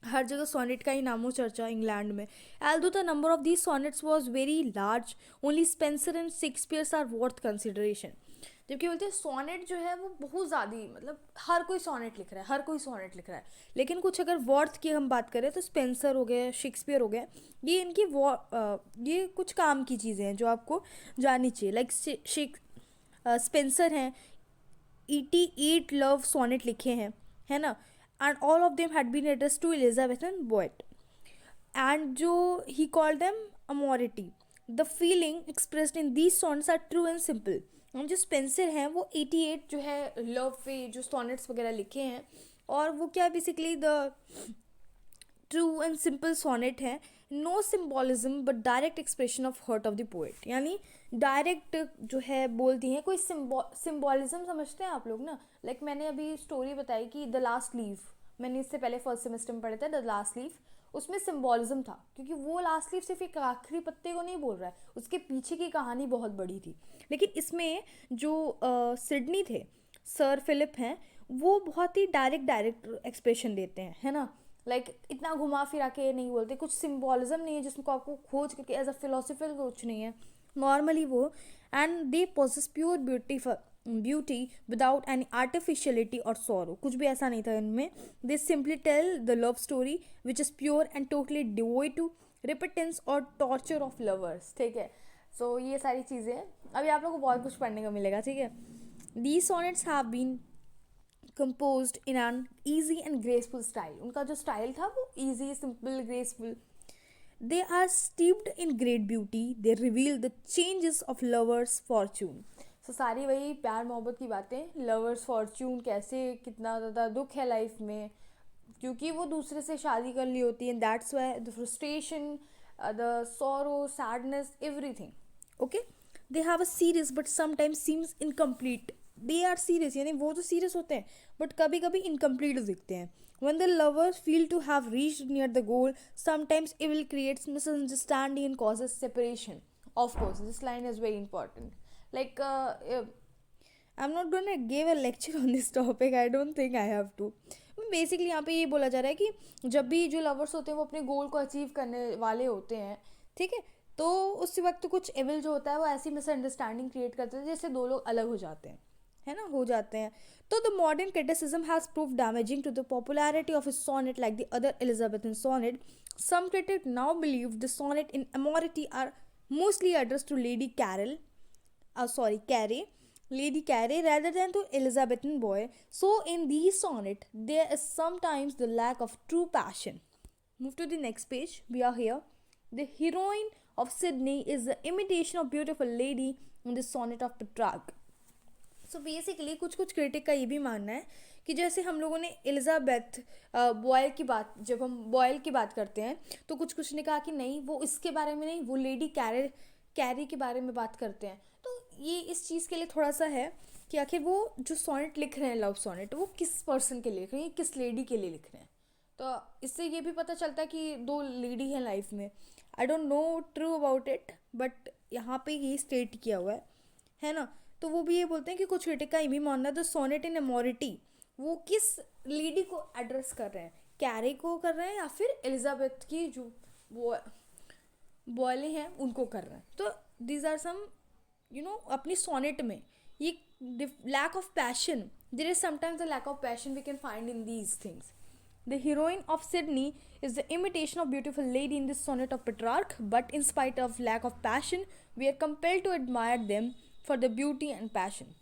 हर जगह सोनेट का ही नामो चर्चा इंग्लैंड में. Although the number of these sonnets was very large, only Spenser and Shakespeare's are worth consideration. जबकि बोलते हैं सोनेट जो है वो बहुत ज़्यादा, मतलब हर कोई सोनेट लिख रहा है, हर कोई सोनेट लिख रहा है, लेकिन कुछ अगर वर्थ की हम बात करें तो स्पेंसर हो गए, शेक्सपियर हो गए, ये इनकी ये कुछ काम की चीज़ें हैं जो आपको जाननी चाहिए. लाइक स्पेंसर हैं, 88 लव सोनेट लिखे हैं, है ना, and all of them had been addressed to Elizabethan poet, and जो he called them Amoretti. The feeling expressed in these sonnets are true and simple. हम जो स्पेंसर हैं वो 88 जो है लव पे जो सोनेट्स वगैरह लिखे हैं, और वो क्या basically the true and simple sonnet है. No symbolism but direct expression of heart of the poet. यानी डायरेक्ट जो है बोलती हैं, कोई सिम्बॉलिज्म समझते हैं आप लोग ना. लाइक मैंने अभी स्टोरी बताई कि द लास्ट लीफ, मैंने इससे पहले फर्स्ट सेमेस्टर में पढ़े थे द लास्ट लीफ, उसमें सिम्बॉलिज्म था, क्योंकि वो लास्ट लीफ सिर्फ एक आखिरी पत्ते को नहीं बोल रहा है, उसके पीछे की कहानी बहुत बड़ी थी. लेकिन इसमें जो सिडनी थे, सर फिलिप हैं, वो बहुत ही डायरेक्ट एक्सप्रेशन देते हैं, है ना. लाइक इतना घुमा फिरा के नहीं बोलते, कुछ सिम्बॉलिज्म नहीं है जिसको आपको खोज करके एज अ फिलोसफिकल कुछ नहीं है, नॉर्मली वो. And they possess pure beauty without any artificiality और सॉरो. कुछ भी ऐसा नहीं था इनमें. They simply tell the love story which is pure and totally devoid to repentance और टॉर्चर ऑफ लवर्स. ठीक है, सो ये सारी चीज़ें अभी आप लोगों को बहुत कुछ पढ़ने को मिलेगा. ठीक है, these sonnets have been composed in an easy and graceful style. उनका जो स्टाइल था वो easy, simple, graceful. They are steeped in great beauty. They reveal the changes of lovers' fortune. So सारी वही प्यार मोहब्बत की बातें, लवर्स फॉर्च्यून कैसे कितना ज़्यादा दुख है लाइफ में क्योंकि वो दूसरे से शादी कर ली होती है. That's why the frustration, the sorrow, sadness, everything. Okay, they have a serious but sometimes seems incomplete. They are serious यानी वो तो सीरियस होते हैं बट कभी कभी इनकम्प्लीट दिखते हैं. When the lovers feel to have reached near the goal, sometimes evil creates misunderstanding and causes separation. Of course, this line is very important. Like, I'm not gonna give a lecture on this topic. I don't think I have to. Basically यहाँ पे ये बोला जा रहा है कि जब भी जो लवर्स होते हैं वो अपने गोल को अचीव करने वाले होते हैं, ठीक है, तो उस वक्त कुछ एविल जो होता है वो ऐसी मिसअंडरस्टैंडिंग क्रिएट करते हैं जैसे दो लोग अलग हो जाते हैं, है ना, हो जाते हैं. तो the modern criticism has prove damaging to the popularity of his sonnet like the other Elizabethan sonnet. Some critic now believe the sonnet in Amoretti are mostly address to lady Carey, Lady Carey rather than to Elizabethan boy. So in these sonnet there is sometimes the lack of true passion. Move to the next page. We are here. The heroine of Sydney is the imitation of beautiful lady in the sonnet of Petrarch. So basically कुछ कुछ critic का ये भी मानना है कि जैसे हम लोगों ने एलिजाबेथ बॉयल की बात, जब हम बॉयल की बात करते हैं तो कुछ कुछ ने कहा कि नहीं वो इसके बारे में नहीं, वो लेडी कैरी के बारे में बात करते हैं. तो ये इस चीज़ के लिए थोड़ा सा है कि आखिर वो जो सोनेट लिख रहे हैं, लव सोनेट, वो किस पर्सन के लिए लिख रहे हैं, किस लेडी के लिए लिख रहे हैं. तो इससे ये भी पता चलता है कि दो लेडी हैं लाइफ में. I don't know true about it but यहाँ पे ये स्टेट किया हुआ है ना. तो वो भी ये बोलते हैं कि कुछ क्रिटिक का ये भी मानना है द सोनेट इन अमोरिटी वो किस लेडी को एड्रेस कर रहे हैं, कैरी को कर रहे हैं या फिर एलिजाबेथ की जो वो बॉयले हैं उनको कर रहे हैं. तो दीज आर सम अपनी सोनेट में ये lack of passion, there is sometimes the lack of passion we can find in these things. The heroine of Sydney is the imitation of beautiful lady in this sonnet of Petrarch, but in spite of lack of passion, we are compelled to admire them for the beauty and passion.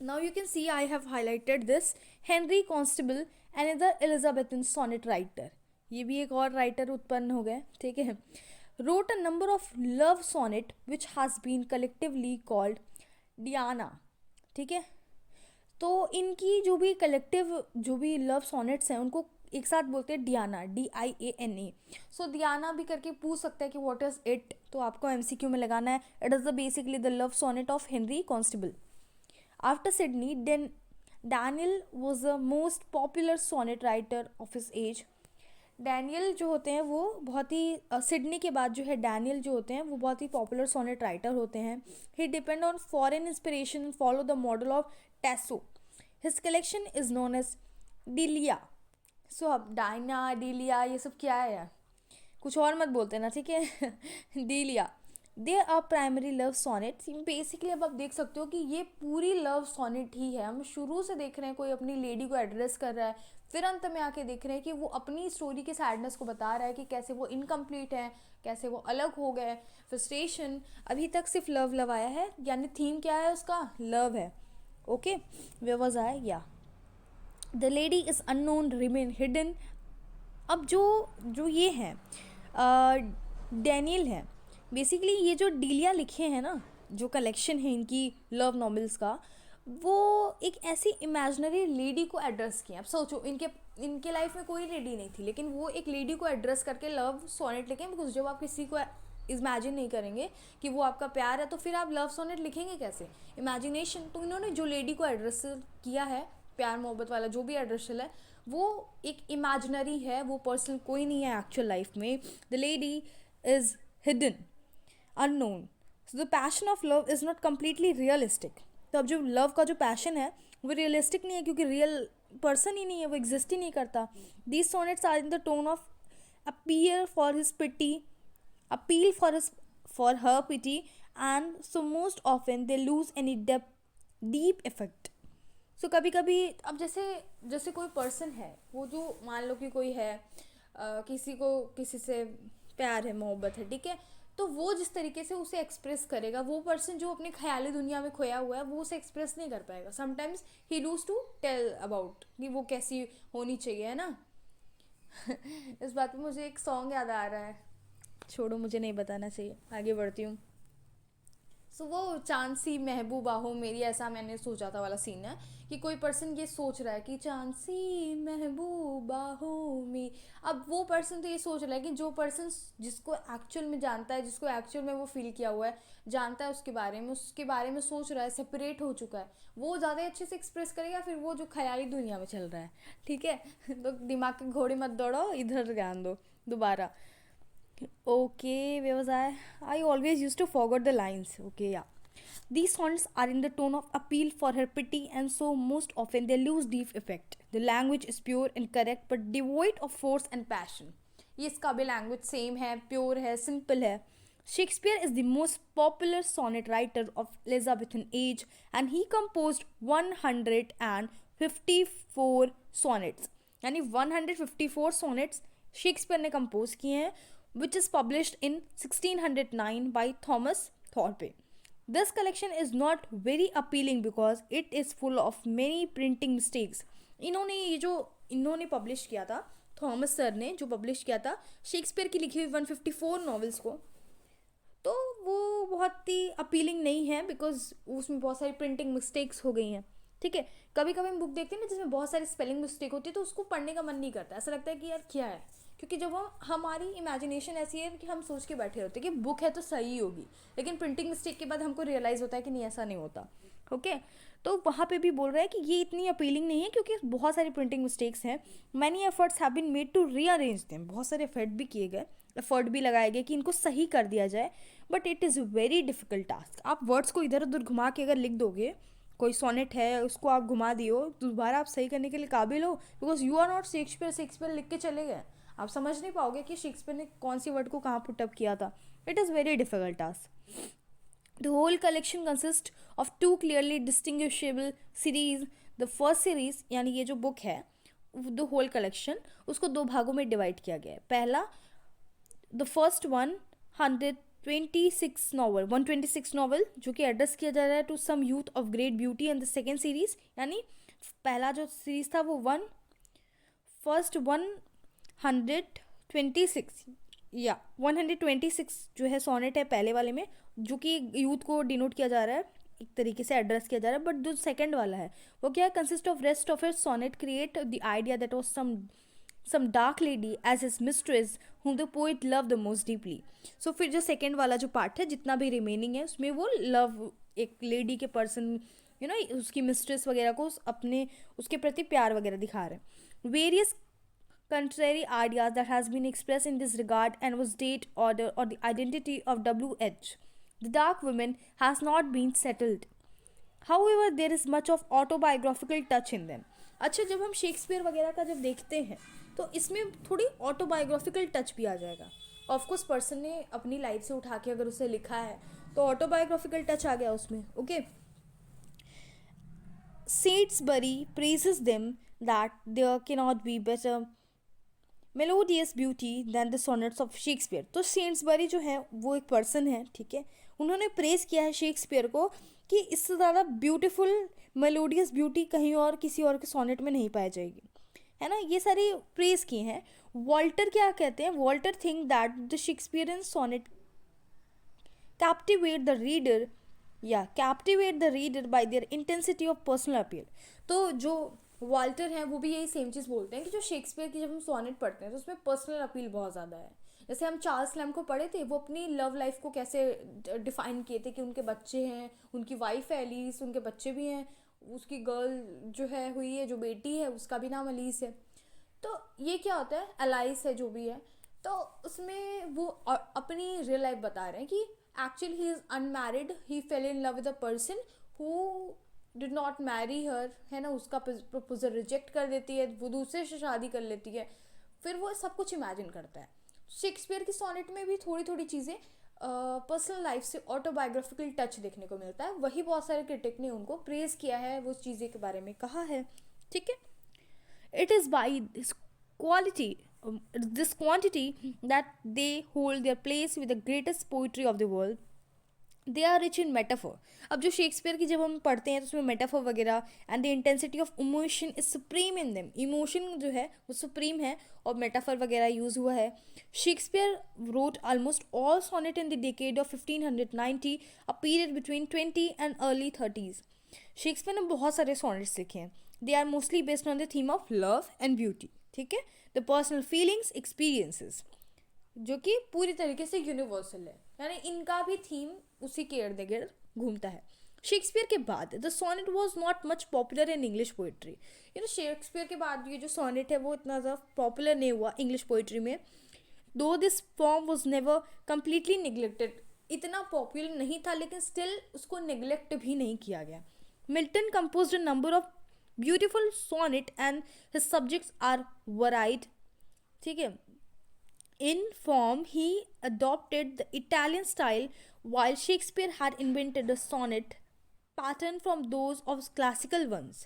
Now you can see I have highlighted this. Henry Constable, another Elizabethan sonnet writer. ये भी एक और writer उत्पन्न हो गए, ठीक है. Wrote a number of love sonnet which has been collectively called Diana, ठीक है. तो इनकी जो भी कलेक्टिव जो भी लव सोनेट्स हैं उनको एक साथ बोलते हैं डियाना, DIANA. सो डियाना भी करके पूछ सकते हैं कि व्हाट इज़ इट, तो आपको MCQ में लगाना है. It is the basically the love sonnet of Henry Constable. After Sidney then Daniel was the most popular sonnet writer of his age. Daniel जो होते हैं वो बहुत ही सिडनी के बाद जो है डैनियल जो होते हैं वो बहुत ही पॉपुलर सोनेट राइटर होते हैं. He depend on foreign inspiration and follow the model of Tasso. His collection is known as Delia. So अब डायना, डिलिया ये सब क्या है यार, कुछ और मत बोलते ना, ठीक है. Delia they are primary love sonnet. Basically अब आप देख सकते हो कि ये पूरी लव सोनेट ही है. हम शुरू से देख रहे हैं कोई अपनी लेडी को एड्रेस कर रहा है, फिर अंत में आके देख रहे हैं कि वो अपनी स्टोरी के सैडनेस को बता रहा है कि कैसे वो इनकम्प्लीट है, कैसे वो अलग हो गए, फ्रस्ट्रेशन. अभी तक सिर्फ लव लव आया है, यानी थीम क्या है उसका, लव है. ओके, वेयर वाज आई, या the lady is unknown remain hidden. अब जो ये हैं डैनियल हैं, बेसिकली ये जो डिलिया लिखे हैं ना, जो कलेक्शन है इनकी लव नॉवेल्स का, वो एक ऐसी इमेजिनरी लेडी को एड्रेस किया. अब सोचो इनके लाइफ में कोई लेडी नहीं थी लेकिन वो एक लेडी को एड्रेस करके लव सोनेट लिखें. बिकॉज जब आप किसी को इमेजिन नहीं करेंगे कि वो आपका प्यार है तो फिर आप लव सोनेट लिखेंगे कैसे, इमेजिनेशन. तो इन्होंने जो लेडी को एड्रेस किया है, प्यार मोहब्बत वाला जो भी एड्रेस है, वो एक इमेजिनरी है, वो पर्सन कोई नहीं है एक्चुअल लाइफ में. The lady is hidden, unknown. So the passion of love is not completely realistic. तो अब जो लव का जो पैशन है वो रियलिस्टिक नहीं है क्योंकि रियल पर्सन ही नहीं है, वो एग्जिस्ट ही नहीं करता. These sonnets are in the tone of appeal for his pity, appeal for her pity, and so most often they lose any deep effect. So कभी कभी अब जैसे कोई पर्सन है, वो जो मान लो कि कोई है किसी को किसी से प्यार है, मोहब्बत है, ठीक है, तो वो जिस तरीके से उसे एक्सप्रेस करेगा, वो पर्सन जो अपने ख्याली दुनिया में खोया हुआ है वो उसे एक्सप्रेस नहीं कर पाएगा. Sometimes he lose to tell about कि वो कैसी होनी चाहिए, है ना. इस बात पे मुझे एक सॉन्ग याद आ रहा है, छोड़ो, मुझे नहीं बताना चाहिए, आगे बढ़ती हूँ। सो वो चांद सी महबूबा हो मेरी, ऐसा मैंने सोचा था वाला सीन है कि कोई पर्सन ये सोच रहा है कि चांद सी महबूबा हो मी। अब वो पर्सन तो ये सोच रहा है कि जो पर्सन जिसको एक्चुअल में जानता है, जिसको एक्चुअल में वो फील किया हुआ है, जानता है उसके बारे में सोच रहा है, सेपरेट हो चुका है, वो ज़्यादा अच्छे से एक्सप्रेस करेगा फिर वो जो ख्याली दुनिया में चल रहा है। ठीक है तो दिमाग के घोड़े मत दौड़ो, इधर ध्यान दो दोबारा। Okay, where was I? I always used to forget the lines. Okay, yeah. These songs are in the tone of appeal for her pity, and so most often they lose deep effect. The language is pure and correct, but devoid of force and passion. ये इसका भी language same है, pure है, simple है. Shakespeare is the most popular sonnet writer of Elizabethan age, and he composed 154 sonnets. यानी 154 sonnets Shakespeare ने compose किए हैं, which is published in 1609 by Thomas Thorpe. This collection is not very appealing because it is full of many printing mistakes. इन्होंने publish किया था, Thomas sir ने जो publish किया था शेक्सपियर की लिखी हुई 154 नॉवेल्स को, तो वो बहुत ही अपीलिंग नहीं है बिकॉज उसमें बहुत सारी प्रिंटिंग मिस्टेक्स हो गई हैं. ठीक है, कभी कभी हम बुक देखते हैं ना जिसमें बहुत सारी स्पेलिंग मिस्टेक होती है तो उसको पढ़ने का मन नहीं करता, ऐसा लगता है कि यार क्या है, क्योंकि जब हमारी इमेजिनेशन ऐसी है कि हम सोच के बैठे होते हैं कि बुक है तो सही होगी, लेकिन प्रिंटिंग मिस्टेक के बाद हमको रियलाइज़ होता है कि नहीं ऐसा नहीं होता. ओके, तो वहाँ पे भी बोल रहा है कि ये इतनी अपीलिंग नहीं है क्योंकि बहुत सारी प्रिंटिंग मिस्टेक्स हैं. Many efforts have been made to rearrange them, बहुत सारे एफर्ट भी किए गए, एफर्ट भी लगाए गए कि इनको सही कर दिया जाए, but it is very difficult task. आप वर्ड्स को इधर उधर घुमा के अगर लिख दोगे, कोई सोनेट है उसको आप घुमा दियो, दोबारा आप सही करने के लिए काबिल हो, because you are not Shakespeare लिख के चले गए, आप समझ नहीं पाओगे कि शेक्सपियर ने कौन सी वर्ड को कहाँ पुटअप किया था. It is very difficult task. The whole collection consist of 2 clearly distinguishable series. The first series यानी ये जो बुक है, द होल कलेक्शन, उसको 2 भागों में डिवाइड किया गया है. पहला, द फर्स्ट 126 नॉवल जो कि एड्रेस किया जा रहा है to some youth of great beauty. And the second series यानी पहला जो सीरीज था वो 126 जो है सोनेट है पहले वाले में, जो कि यूथ को डिनोट किया जा रहा है, एक तरीके से एड्रेस किया जा रहा है. बट जो सेकंड वाला है वो क्या है, consist of rest of his sonnet create the idea that was some dark lady as his mistress whom the poet loved the most deeply. So फिर जो सेकेंड वाला जो पार्ट है जितना भी रिमेनिंग है उसमें वो लव, एक लेडी के पर्सन उसकी मिस्ट्रेस वगैरह को अपने उसके प्रति प्यार वगैरह दिखा रहे हैं. Various contrary ideas that has been expressed in this regard and was date order or the identity of W.H. The Dark Women has not been settled. However, there is much of autobiographical touch in them. अच्छा, जब हम Shakespeare वगैरह का जब देखते हैं तो इसमें थोड़ी ऑटोबायोग्राफिकल टच भी आ जाएगा. ऑफकोर्स पर्सन ने अपनी लाइफ से उठा के अगर उसे लिखा है तो ऑटोबायोग्राफिकल टच आ गया उसमें. Okay, Saintsbury praises them that there cannot be better melodious beauty than the sonnets of Shakespeare. तो सेंट्सबरी जो है वो एक पर्सन है, ठीक है, उन्होंने प्रेज किया है शेक्सपियर को कि इससे ज़्यादा ब्यूटीफुल मेलोडियस ब्यूटी कहीं और किसी और के सोनेट में नहीं पाई जाएगी, है ना. ये सारी प्रेज किए हैं. वॉल्टर क्या कहते हैं, Walter think that the Shakespearean sonnet captivate the reader by their intensity of personal appeal. तो जो वॉल्टर हैं वो भी यही सेम चीज़ बोलते हैं कि जो शेक्सपियर की जब हम सोनेट पढ़ते हैं तो उसमें पर्सनल अपील बहुत ज़्यादा है. जैसे हम चार्ल्स लैम्ब को पढ़े थे, वो अपनी लव लाइफ को कैसे डिफाइन किए थे कि उनके बच्चे हैं, उनकी वाइफ है एलिस, उनके बच्चे भी हैं, उसकी गर्ल जो है हुई है, जो बेटी है उसका भी नाम एलिस है. तो ये क्या होता है, एलाइस है जो भी है, तो उसमें वो अपनी रियल लाइफ बता रहे हैं कि actually he is unmarried, he fail in love with a person who did not marry her, है ना, उसका प्रपोजल रिजेक्ट कर देती है, वो दूसरे से शादी कर लेती है, फिर वो सब कुछ इमेजिन करता है. शेक्सपियर की सोनेट में भी थोड़ी थोड़ी चीज़ें पर्सनल लाइफ से ऑटोबायोग्राफिकल टच देखने को मिलता है. वही बहुत सारे क्रिटिक ने उनको प्रेज किया है, वो चीज़ें के बारे में कहा है. ठीक है, it is by this quantity that they hold their place with the greatest poetry of the world. They are rich in metaphor. अब जो शेक्सपियर की जब हम पढ़ते हैं तो उसमें मेटाफोर वगैरह and the intensity of emotion is supreme in them. Emotion जो है वो सुप्रीम है और मेटाफोर वगैरह यूज़ हुआ है. Shakespeare wrote almost all sonnet in the decade of 1590, a period between 20 and early 30s. Shakespeare ने बहुत सारे सॉनेट्स लिखे हैं. They are mostly based on the theme of love and beauty. ठीक है, द पर्सनल फीलिंग्स एक्सपीरियंसेस, जो कि पूरी तरीके से यूनिवर्सल है, यानी इनका भी थीम उसी के इर्द गिर्द घूमता है. शेक्सपियर के बाद the sonnet was not much popular in English poetry. Shakespeare के बाद ये जो सोनेट है वो इतना ज़्यादा पॉपुलर नहीं हुआ इंग्लिश पोइट्री में. दो this form was never completely neglected. इतना पॉपुलर नहीं था लेकिन स्टिल उसको निगलेक्ट भी नहीं किया गया. Milton composed a number of beautiful sonnet and his subjects are varied. ठीक है, in form, he adopted the Italian style, while Shakespeare had invented a sonnet pattern from those of classical ones.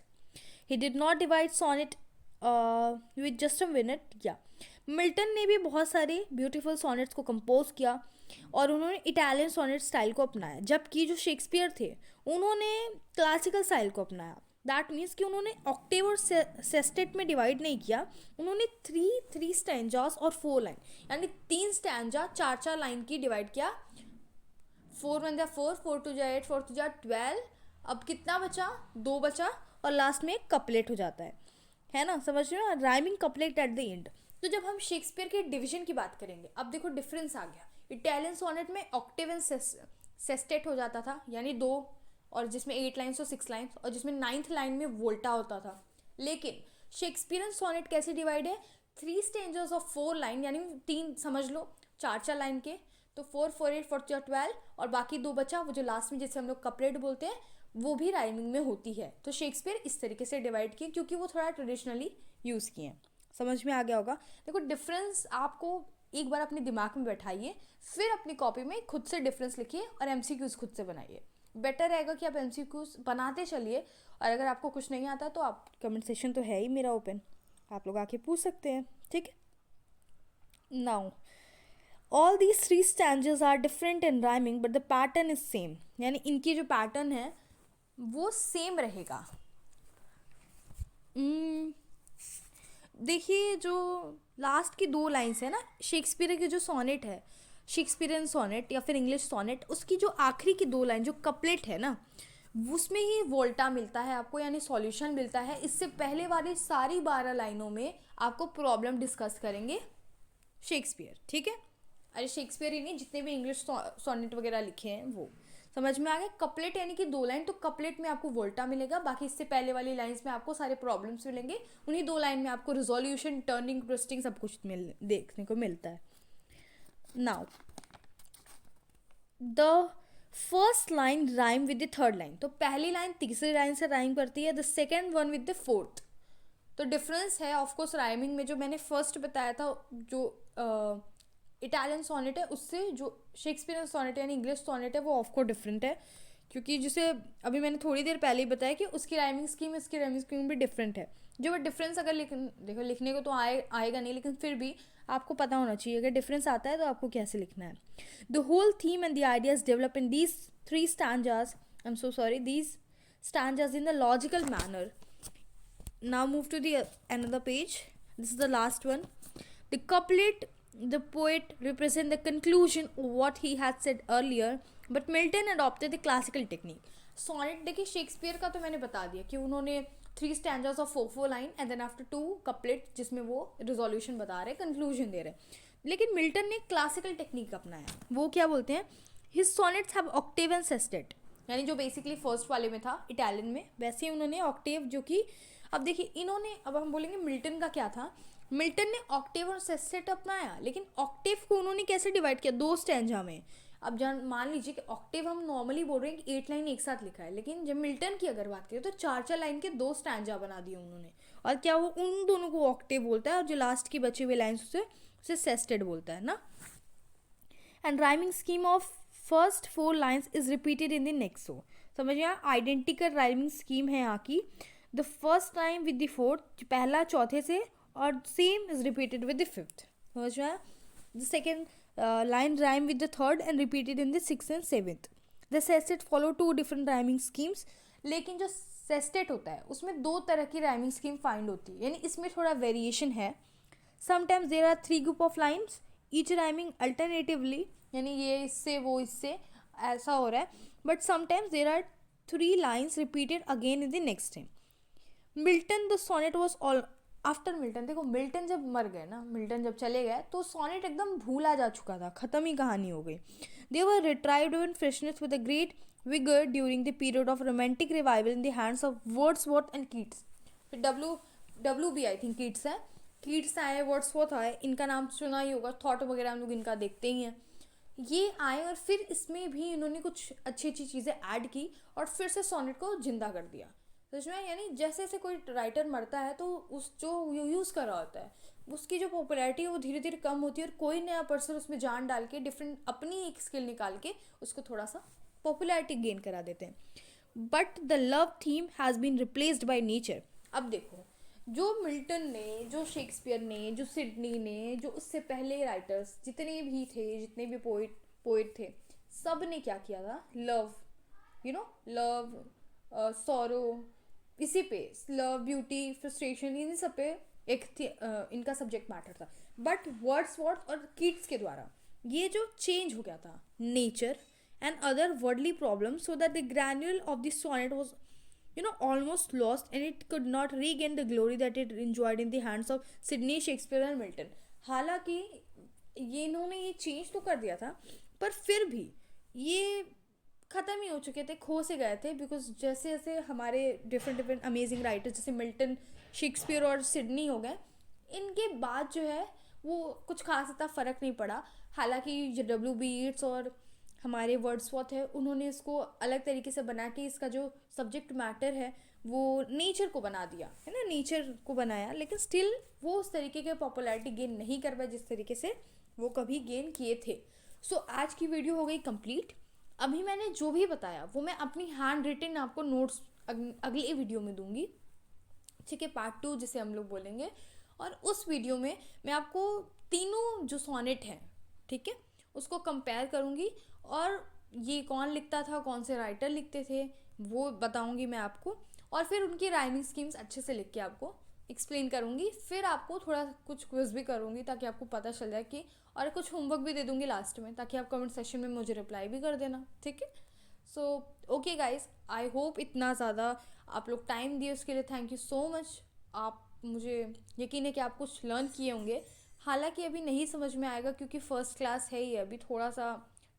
He did not divide sonnet with just a minute. Milton ने भी बहुत सारे beautiful sonnets को compose किया और उन्होंने Italian sonnet style को अपनाया, जबकि जो शेक्सपियर थे उन्होंने क्लासिकल स्टाइल को अपनाया. दैट मीन्स कि उन्होंने ऑक्टेव और सेस्टेट में डिवाइड नहीं किया. उन्होंने थ्री स्टैंजास और 4 लाइन, यानी 3 स्टैंजा 4 लाइन की डिवाइड किया. 4 1 4, 4 2 8, 4 2 12. अब कितना बचा? 2 बचा और लास्ट में एक कपलेट हो जाता है ना, समझ रहे हो, rhyming couplet eight the and. तो जब हम शेक्सपियर के डिवीजन की बात करेंगे, अब देखो डिफरेंस आ गया. इटालियन सोनेट में ऑक्टेव एंड सेस्टेट हो जाता था, यानी 2, और जिसमें 8 लाइन्स और 6 लाइन्स, और जिसमें 9th लाइन में वोल्टा होता था. लेकिन शेक्सपियरन सोनेट कैसे डिवाइड है? 3 स्टेंजर्स ऑफ 4 लाइन, यानी 3 समझ लो 4 लाइन के, तो 4 4 8 4 12, और बाकी 2 बचा वो जो लास्ट में जिसे हम लोग कपलेट बोलते हैं, वो भी राइमिंग में होती है. तो शेक्सपियर इस तरीके से डिवाइड किए क्योंकि वो थोड़ा ट्रेडिशनली यूज़ किए हैं. समझ में आ गया होगा. देखो डिफरेंस आपको एक बार अपने दिमाग में बैठाइए, फिर अपनी कॉपी में खुद से डिफरेंस लिखिए और एमसीक्यूज खुद से बनाइए. बेटर रहेगा कि आप एमसीक्यूज बनाते चलिए, और अगर आपको कुछ नहीं आता तो आप कमेंट सेक्शन तो है ही मेरा ओपन, आप लोग आके पूछ सकते हैं. ठीक है, now all these 3 stanzas are different in rhyming but the pattern is same. यानी इनकी जो पैटर्न है वो सेम रहेगा. देखिए जो लास्ट की 2 लाइन्स है ना, शेक्सपियर के जो सोनेट है, शेक्सपियरन सोनेट या फिर इंग्लिश सोनेट, उसकी जो आखिरी की 2 लाइन जो कपलेट है ना, उसमें ही वोल्टा मिलता है आपको, यानी सॉल्यूशन मिलता है. इससे पहले वाली सारी 12 लाइनों में आपको प्रॉब्लम डिस्कस करेंगे शेक्सपियर. ठीक है, अरे शेक्सपियर ही नहीं, जितने भी इंग्लिश सोनेट वगैरह लिखे हैं वो. समझ में आ गया. कपलेट यानी कि 2 लाइन, तो कपलेट में आपको वोल्टा मिलेगा, बाकी इससे पहले वाली लाइंस में आपको सारे प्रॉब्लम्स मिलेंगे. उन्हीं 2 लाइन में आपको रिजोल्यूशन, टर्निंग, ट्विस्टिंग सब कुछ देखने को मिलता है. Now the first line rhyme with the third line. तो पहली लाइन तीसरी लाइन से राइम करती है, the second one with the fourth. तो डिफरेंस है ऑफकोर्स राइमिंग में. जो मैंने फर्स्ट बताया था जो इटालियन सोनेट है उससे जो शेक्सपियरन सोनेट यानी इंग्लिश सोनेट है वो ऑफकोर्स डिफरेंट है, क्योंकि जिसे अभी मैंने थोड़ी देर पहले ही बताया कि उसकी राइमिंग स्कीम इसकी राइमिंग स्कीम भी डिफरेंट है. जो डिफरेंस अगर देखो लिखने को तो आएगा नहीं, लेकिन फिर भी आपको पता होना चाहिए अगर डिफरेंस आता है तो आपको कैसे लिखना है. The whole theme and the ideas develop in these 3 stanzas, I am so sorry, these stanzas in the logical manner. Now move to the another page. This is the last one. The couplet, the poet represent the conclusion of what he had said earlier, but Milton adopted the classical technique. Sonnet देखिए Shakespeare का तो मैंने बता दिया कि उन्होंने 3 stanzas of 4 line and then after 2 couplet जिसमें वो रिजोल्यूशन बता रहे, कंक्लूजन दे रहे. लेकिन मिल्टन ने क्लासिकल टेक्निक अपनाया. वो क्या बोलते हैं? His sonnets have Octave and sestet, यानी जो बेसिकली फर्स्ट वाले में था इटालियन में, वैसे ही उन्होंने ऑक्टेव, जो कि अब देखिए इन्होंने, अब हम बोलेंगे मिल्टन का क्या था. मिल्टन ने ऑक्टेव और सेस्टेट अपनाया, लेकिन ऑक्टेव को उन्होंने कैसे डिवाइड किया? 2 स्टैंजा में. अब मान लीजिए कि ऑक्टेव हम नॉर्मली बोल रहे हैं कि 8 लाइन एक साथ लिखा है, लेकिन जब मिल्टन की अगर बात करें तो 4 लाइन के 2 स्टैंजा बना दिए उन्होंने. और क्या वो उन दोनों को ऑक्टेव बोलता है, और जो लास्ट की बची हुई लाइन उसे सेस्टेट बोलता है ना. And rhyming scheme of first 4 lines is repeated in the next. So समझिए आइडेंटिकल राइमिंग स्कीम है यहाँ की. The first line with the fourth, पहला चौथे से, और same is repeated with the fifth. समझ में आया. The second line rhyme with the third and repeated in the 6th and 7th. The sestet follow 2 different rhyming schemes, लेकिन जो sestet होता है उसमें 2 तरह की राइमिंग स्कीम फाइंड होती है, यानी इसमें थोड़ा वेरिएशन है. Sometimes there are 3 group of lines each rhyming alternatively, यानी ये इससे वो इससे ऐसा हो रहा है. But sometimes there are 3 lines repeated again in the next time. Milton the sonnet was all after Milton. देखो मिल्टन जब मर गए ना, मिल्टन जब चले गए तो सोनेट एकदम भूला जा चुका था, ख़त्म ही कहानी हो गई. They were retrieved in freshness with a great vigour during the period of romantic revival in the hands of Wordsworth and Keats. फिर W B I think Keats है, कीट्स आए, वर्ड्सवर्थ आए, इनका नाम सुना ही होगा, थॉट वगैरह हम लोग इनका देखते ही हैं. ये आए और फिर इसमें भी इन्होंने कुछ अच्छी अच्छी चीज़ें ऐड की और फिर से सोनेट को जिंदा कर दिया. सच में, यानी जैसे जैसे कोई राइटर मरता है तो उस जो यूज़ कर रहा होता है उसकी जो पॉपुलैरिटी है वो धीरे धीरे कम होती है और कोई नया पर्सन उसमें जान डाल के डिफरेंट अपनी एक स्किल निकाल के उसको थोड़ा सा पॉपुलैरिटी गेन करा देते हैं. But the love theme has been replaced by nature. अब देखो, जो मिल्टन ने, जो शेक्सपियर ने, जो सिडनी ने, जो उससे पहले राइटर्स जितने भी थे, जितने भी पोइट थे, सब ने क्या किया था, लव, लव, सॉरो, इसी पे लव, ब्यूटी, फ्रस्ट्रेशन, इन सब पे एक इनका सब्जेक्ट मैटर था. बट वर्ड्सवर्थ और कीट्स के द्वारा ये जो चेंज हो गया था, nature and other worldly problem, so that the granule of the sonnet was almost lost and it could not regain the glory that it enjoyed in the hands of Sidney, Shakespeare and Milton. हालांकि ये इन्होंने ये change तो कर दिया था पर फिर भी ये ख़त्म ही हो चुके थे, खो से गए थे. बिकॉज जैसे जैसे हमारे डिफरेंट अमेजिंग राइटर्स जैसे मिल्टन, शेक्सपियर और सिडनी हो गए, इनके बाद जो है वो कुछ खास इतना फ़र्क नहीं पड़ा. हालांकि जो डब्ल्यू बी येट्स और हमारे वर्ड्सवर्थ है उन्होंने इसको अलग तरीके से बना के इसका जो सब्जेक्ट मैटर है वो नेचर को बना दिया है ना, नेचर को बनाया, लेकिन स्टिल वो उस तरीके के पॉपुलैरिटी गेन नहीं कर पाए जिस तरीके से वो कभी गेन किए थे. सो आज की वीडियो हो गई कंप्लीट. अभी मैंने जो भी बताया वो मैं अपनी हैंड रिटन आपको नोट्स अगली वीडियो में दूंगी, ठीक है, पार्ट 2 जिसे हम लोग बोलेंगे. और उस वीडियो में मैं आपको तीनों जो सोनेट हैं, ठीक है, उसको कंपेयर करूँगी और ये कौन लिखता था, कौन से राइटर लिखते थे वो बताऊँगी मैं आपको. और फिर उनकी राइमिंग स्कीम्स अच्छे से लिख के आपको एक्सप्लेन करूँगी. फिर आपको थोड़ा कुछ क्विज भी करूँगी ताकि आपको पता चल जाए कि, और कुछ होमवर्क भी दे दूँगी लास्ट में ताकि आप कमेंट सेक्शन में मुझे रिप्लाई भी कर देना, ठीक है. So okay guys, I hope इतना ज़्यादा आप लोग टाइम दिए उसके लिए थैंक यू सो मच. आप, मुझे यकीन है कि आप कुछ लर्न किए होंगे. हालांकि अभी नहीं समझ में आएगा क्योंकि फर्स्ट क्लास है ही, अभी थोड़ा सा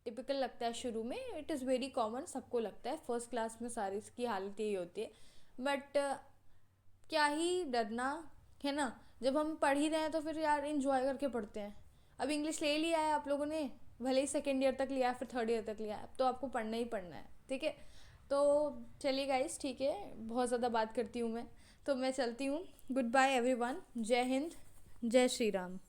टिपिकल लगता है शुरू में. इट इज़ वेरी कॉमन, सबको लगता है फर्स्ट क्लास में सारी इसकी हालत यही होती है. बट क्या ही डरना है ना, जब हम पढ़ ही रहे हैं तो फिर यार इन्जॉय करके पढ़ते हैं. अब इंग्लिश ले लिया है आप लोगों ने, भले ही सेकेंड ईयर तक लिया है, फिर थर्ड ईयर तक लिया है, अब तो आपको पढ़ना ही पढ़ना है, ठीक है. तो चलिए गाइस, ठीक है, बहुत ज़्यादा बात करती हूँ मैं, तो मैं चलती हूँ. गुड बाय एवरीवन, जय हिंद, जय श्री राम.